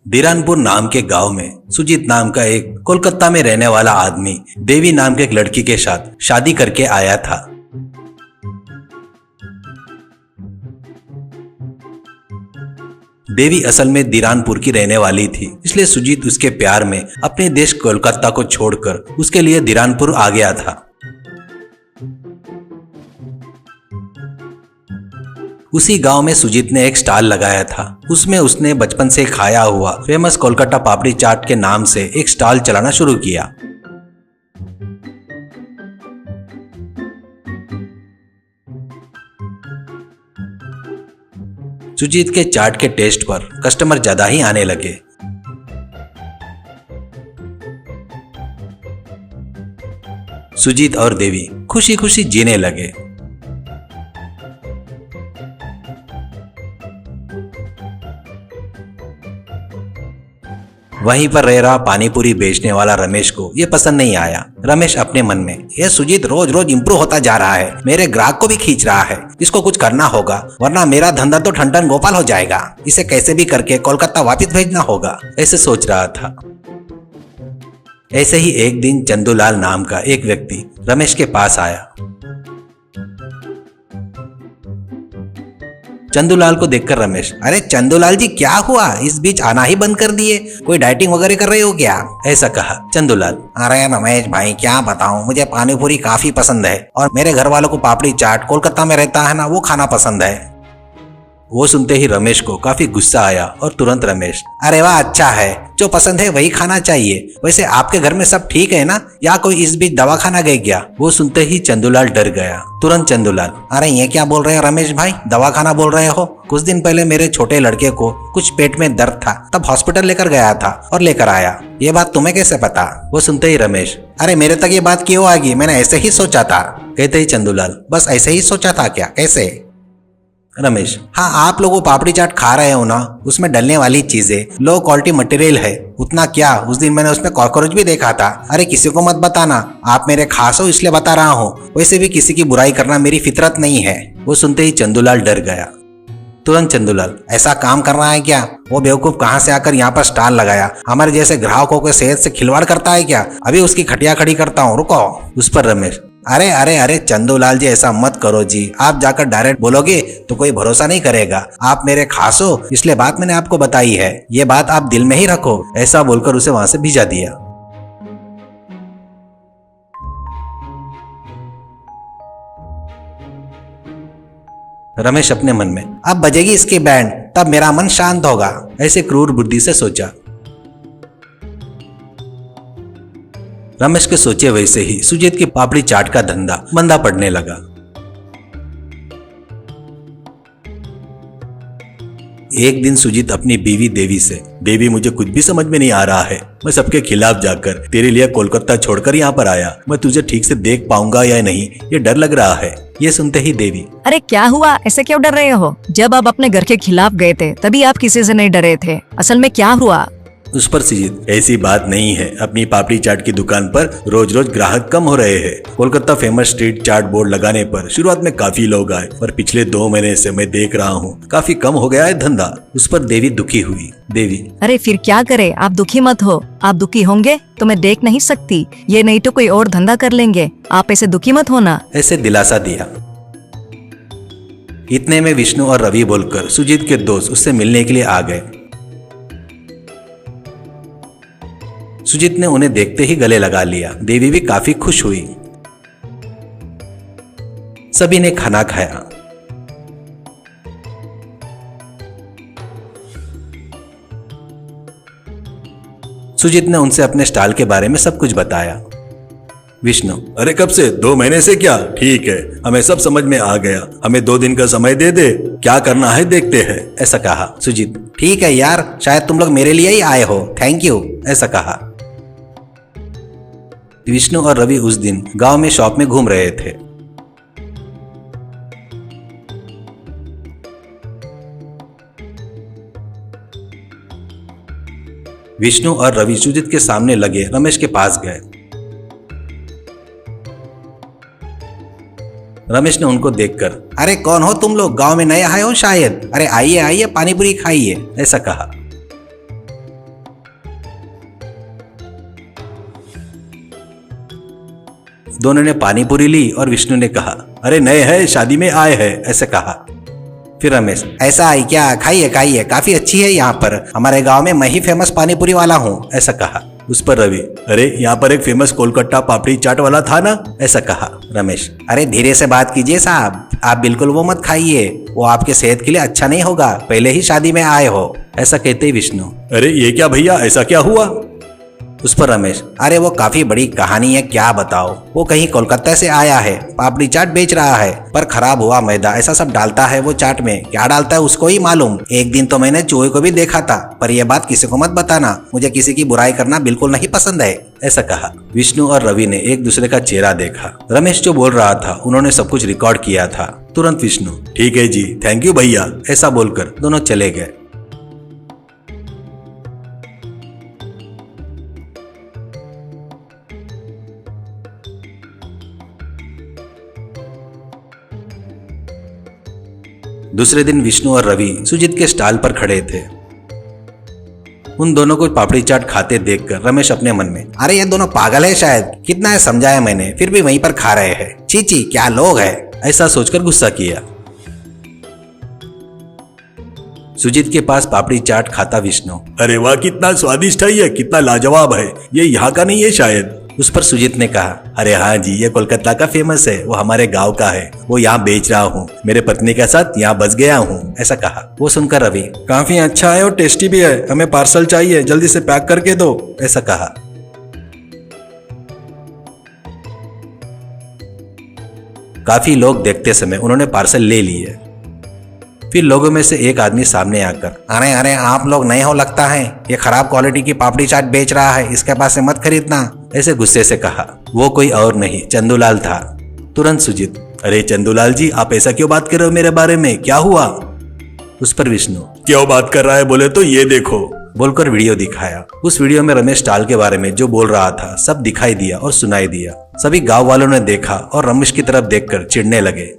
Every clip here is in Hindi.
धीरानपुर नाम के गांव में सुजीत नाम का एक कोलकाता में रहने वाला आदमी देवी नाम के एक लड़की के साथ शादी करके आया था। देवी असल में धीरानपुर की रहने वाली थी, इसलिए सुजीत उसके प्यार में अपने देश कोलकाता को छोड़कर उसके लिए धीरानपुर आ गया था। उसी गांव में सुजीत ने एक स्टॉल लगाया था। उसमें उसने बचपन से खाया हुआ फेमस कोलकाता पापड़ी चाट के नाम से एक स्टॉल चलाना शुरू किया। सुजीत के चाट के टेस्ट पर कस्टमर ज्यादा ही आने लगे। सुजीत और देवी खुशी खुशी जीने लगे। वहीं पर रह रहा पानीपुरी बेचने वाला रमेश को ये पसंद नहीं आया। रमेश अपने मन में, ये सुजीत रोज रोज इम्प्रूव होता जा रहा है, मेरे ग्राहक को भी खींच रहा है, इसको कुछ करना होगा वरना मेरा धंधा तो ठन गोपाल हो जाएगा, इसे कैसे भी करके कोलकाता वापस भेजना होगा, ऐसे सोच रहा था। ऐसे ही एक दिन चंदूलाल नाम का एक व्यक्ति रमेश के पास आया। चंदूलाल को देखकर रमेश, अरे चंदूलाल जी क्या हुआ, इस बीच आना ही बंद कर दिए, कोई डाइटिंग वगैरह कर रहे हो क्या, ऐसा कहा। चंदूलाल, अरे रमेश भाई क्या बताऊं, मुझे पानीपुरी काफी पसंद है और मेरे घर वालों को पापड़ी चाट कोलकाता में रहता है ना, वो खाना पसंद है। वो सुनते ही रमेश को काफी गुस्सा आया और तुरंत रमेश, अरे वाह अच्छा है, जो पसंद है वही खाना चाहिए। वैसे आपके घर में सब ठीक है ना, या कोई इस बीच दवाखाना गए क्या? वो सुनते ही चंदूलाल डर गया। तुरंत चंदूलाल, अरे ये क्या बोल रहे हो रमेश भाई, दवाखाना बोल रहे हो? कुछ दिन पहले मेरे छोटे लड़के को कुछ पेट में दर्द था, तब हॉस्पिटल लेकर गया था और लेकर आया। ये बात तुम्हें कैसे पता? वो सुनते ही रमेश, अरे मेरे तक ये बात क्यों आ गई, मैंने ऐसे ही सोचा था। कहते ही चंदूलाल, बस ऐसे ही सोचा था क्या, कैसे? रमेश, हाँ आप लोग वो पापड़ी चाट खा रहे हो ना, उसमें डलने वाली चीजें लो क्वालिटी मटेरियल है, उतना क्या, उस दिन मैंने उसमें कॉकरोच भी देखा था। अरे किसी को मत बताना, आप मेरे खास हो इसलिए बता रहा हूँ, वैसे भी किसी की बुराई करना मेरी फितरत नहीं है। वो सुनते ही चंदूलाल डर गया। तुरंत चंदूलाल, ऐसा काम कर रहा है क्या? वो बेवकूफ कहाँ से आकर यहाँ पर स्टॉल लगाया, हमारे जैसे ग्राहकों के सेहत से खिलवाड़ करता है क्या? अभी उसकी खटिया खड़ी करता हूँ, रुको। उस पर रमेश, अरे अरे अरे चंदूलाल जी ऐसा मत करो जी, आप जाकर डायरेक्ट बोलोगे तो कोई भरोसा नहीं करेगा। आप मेरे खास हो इसलिए बात मैंने आपको बताई है, ये बात आप दिल में ही रखो। ऐसा बोलकर उसे वहां से भिजा दिया। रमेश अपने मन में, अब बजेगी इसकी बैंड, तब मेरा मन शांत होगा, ऐसे क्रूर बुद्धि से सोचा। रमेश के सोचे वैसे ही सुजीत की पापड़ी चाट का धंधा मंदा पड़ने लगा। एक दिन सुजीत अपनी बीवी देवी से, देवी मुझे कुछ भी समझ में नहीं आ रहा है, मैं सबके खिलाफ जाकर तेरे लिए कोलकाता छोड़कर यहाँ पर आया, मैं तुझे ठीक से देख पाऊंगा या नहीं, ये डर लग रहा है। ये सुनते ही देवी, अरे क्या हुआ, ऐसे क्यों डर रहे हो? जब आप अपने घर के खिलाफ गए थे तभी आप किसी से नहीं डरे थे, असल में क्या हुआ? उस पर सुजीत, ऐसी बात नहीं है, अपनी पापड़ी चाट की दुकान पर रोज रोज ग्राहक कम हो रहे हैं। कोलकाता फेमस स्ट्रीट चाट बोर्ड लगाने पर शुरुआत में काफी लोग आए, पर पिछले 2 महीने से मैं देख रहा हूँ काफी कम हो गया है धंधा। उस पर देवी दुखी हुई। देवी, अरे फिर क्या करे, आप दुखी मत हो, आप दुखी होंगे तो मैं देख नहीं सकती, ये नहीं तो कोई और धंधा कर लेंगे, आप ऐसे दुखी मत होना, ऐसे दिलासा दिया। इतने में विष्णु और रवि बोलकर सुजीत के दोस्त उससे मिलने के लिए आ गए। सुजीत ने उन्हें देखते ही गले लगा लिया। देवी भी काफी खुश हुई। सभी ने खाना खाया। सुजीत ने उनसे अपने स्टॉल के बारे में सब कुछ बताया। विष्णु, अरे कब से, 2 महीने से क्या? ठीक है, हमें सब समझ में आ गया, हमें 2 दिन का समय दे दे, क्या करना है देखते हैं, ऐसा कहा। सुजीत, ठीक है यार, शायद तुम लोग मेरे लिए ही आए हो, थैंक यू, ऐसा कहा। विष्णु और रवि उस दिन गांव में शॉप में घूम रहे थे। विष्णु और रवि सुजीत के सामने लगे रमेश के पास गए। रमेश ने उनको देखकर, अरे कौन हो तुम लोग, गांव में नए आए हो शायद, अरे आइए आइए पानीपुरी खाइए, ऐसा कहा। दोनों ने पानी पूरी ली और विष्णु ने कहा, अरे नए हैं, शादी में आए हैं, ऐसे कहा। फिर रमेश, ऐसा है क्या, खाइए खाइए, काफी अच्छी है यहाँ पर, हमारे गांव में मैं ही फेमस पानी पूरी वाला हूँ, ऐसा कहा। उस पर रवि, अरे यहाँ पर एक फेमस कोलकाता पापड़ी चाट वाला था ना, ऐसा कहा। रमेश, अरे धीरे से बात कीजिए साहब, आप बिल्कुल वो मत खाइए, वो आपके सेहत के लिए अच्छा नहीं होगा, पहले ही शादी में आए हो, ऐसा कहते ही विष्णु, अरे ये क्या भैया, ऐसा क्या हुआ? उस पर रमेश, अरे वो काफी बड़ी कहानी है, क्या बताओ, वो कहीं कोलकाता से आया है, पापड़ी चाट बेच रहा है, पर खराब हुआ मैदा ऐसा सब डालता है वो चाट में, क्या डालता है उसको ही मालूम। एक दिन तो मैंने चूहे को भी देखा था, पर यह बात किसी को मत बताना, मुझे किसी की बुराई करना बिल्कुल नहीं पसंद है, ऐसा कहा। विष्णु और रवि ने एक दूसरे का चेहरा देखा। रमेश जो बोल रहा था उन्होंने सब कुछ रिकॉर्ड किया था। तुरंत विष्णु, ठीक है जी, थैंक यू भैया, ऐसा बोलकर दोनों चले गए। दूसरे दिन विष्णु और रवि सुजीत के स्टॉल पर खड़े थे। उन दोनों को पापड़ी चाट खाते देखकर रमेश अपने मन में, अरे ये दोनों पागल है शायद, कितना है समझाया मैंने, फिर भी वहीं पर खा रहे हैं, ची ची क्या लोग हैं, ऐसा सोचकर गुस्सा किया। सुजीत के पास पापड़ी चाट खाता विष्णु, अरे वाह कितना स्वादिष्ट है ये, कितना लाजवाब है, ये यहाँ का नहीं है शायद। उस पर सुजीत ने कहा, अरे हाँ जी, ये कोलकाता का फेमस है, वो हमारे गांव का है, वो यहाँ बेच रहा हूँ, मेरे पत्नी के साथ यहाँ बस गया हूँ, ऐसा कहा। वो सुनकर रवि, काफी अच्छा है और टेस्टी भी है, हमें पार्सल चाहिए, जल्दी से पैक करके दो, ऐसा कहा। काफी लोग देखते समय उन्होंने पार्सल ले लिए। फिर लोगों में से एक आदमी सामने आकर, अरे अरे आप लोग नए हो लगता है, ये खराब क्वालिटी की पापड़ी चाट बेच रहा है, इसके पास से मत खरीदना, ऐसे गुस्से से कहा। वो कोई और नहीं चंदूलाल था। तुरंत सुजीत, अरे चंदूलाल जी, आप ऐसा क्यों बात कर रहे हो मेरे बारे में, क्या हुआ? उस पर विष्णु, क्यों बात कर रहा है बोले तो ये देखो, बोलकर वीडियो दिखाया। उस वीडियो में रमेश स्टॉल के बारे में जो बोल रहा था सब दिखाई दिया और सुनाई दिया। सभी गाँव वालों ने देखा और रमेश की तरफ देखकर चिढ़ने लगे।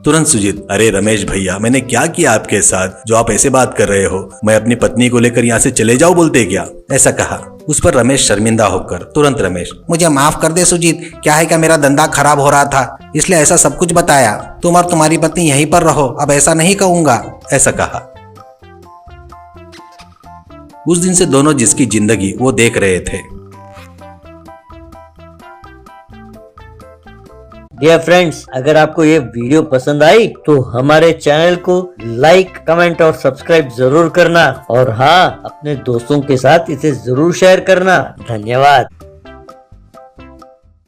तुरंत सुजीत, अरे रमेश भैया, मैंने क्या किया आपके साथ जो आप ऐसे बात कर रहे हो, मैं अपनी पत्नी को लेकर यहाँ से चले जाओ बोलते क्या, ऐसा कहा। उस पर रमेश शर्मिंदा होकर, तुरंत रमेश, मुझे माफ कर दे सुजीत, क्या है क्या मेरा धंधा खराब हो रहा था, इसलिए ऐसा सब कुछ बताया, तुम और तुम्हारी पत्नी यहीं पर रहो, अब ऐसा नहीं कहूंगा, ऐसा कहा। उस दिन से दोनों जिसकी जिंदगी वो देख रहे थे। डियर फ्रेंड्स, अगर आपको ये वीडियो पसंद आई तो हमारे चैनल को लाइक, कमेंट और सब्सक्राइब जरूर करना, और हाँ, अपने दोस्तों के साथ इसे जरूर शेयर करना। धन्यवाद।